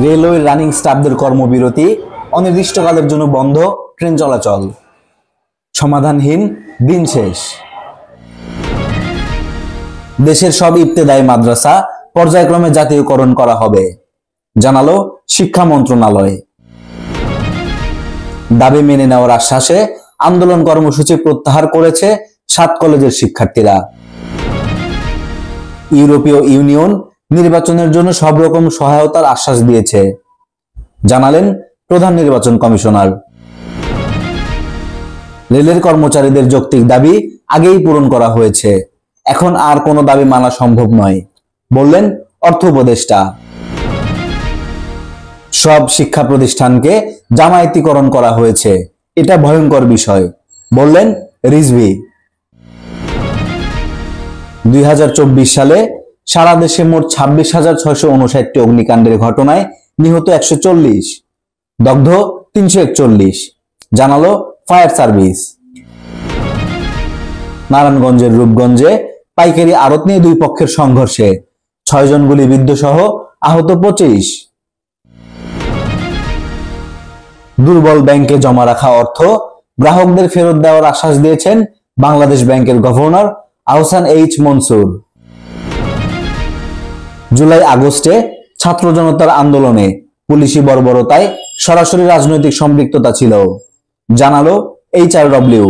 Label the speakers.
Speaker 1: Railway running স্টাফদের কর্মবিরতি, অনির্দিষ্টকালের জন্য বন্ধ ট্রেন চলাচল। সমাধানহীন দিন শেষ। দেশের সব ইবতেদায়ী মাদ্রাসা পর্যায়ক্রমে জাতীয়করণ করা হবে, জানালো শিক্ষা মন্ত্রণালয়। দাবি মেনে নেওয়ার আশ্বাসে আন্দোলন কর্মসূচি প্রত্যাহার করেছে 7 কলেজের শিক্ষার্থীরা। ইউরোপীয় ইউনিয়ন নির্বাচনের জন্য সব রকম সহায়তার আশ্বাস দিয়েছে, জানালেন প্রধান নির্বাচন কমিশনার। রেলের কর্মচারীদের যৌক্তিক দাবি আগেই পূরণ করা হয়েছে, এখন আর কোনো দাবি মানা সম্ভব নয়, বললেন অর্থ উপদেষ্টা। সব শিক্ষা প্রতিষ্ঠানকে জামায়াতিকরণ করা হয়েছে, এটা ভয়ঙ্কর বিষয়, বললেন রিজভী। 2024 সালে সারা দেশে মোট 26,659টি অগ্নিকাণ্ডের ঘটনায় নিহত 140, দগ্ধ 341, জানালো ফায়ার সার্ভিস। নারায়ণগঞ্জের রূপগঞ্জে পাইকারি আড়ত নিয়ে দুই পক্ষের সংঘর্ষে 6 জন গুলিবিদ্ধ সহ আহত 25। দুর্বল ব্যাংকে জমা রাখা অর্থ গ্রাহকদের ফেরত দেওয়ার আশ্বাস দিয়েছেন বাংলাদেশ ব্যাংকের গভর্নর আহসান এইচ মনসুর। জুলাই আগস্টে ছাত্র জনতার আন্দোলনে পুলিশি বর্বরতায় সরাসরি রাজনৈতিক সম্পৃক্ততা ছিল, জানালো HRW।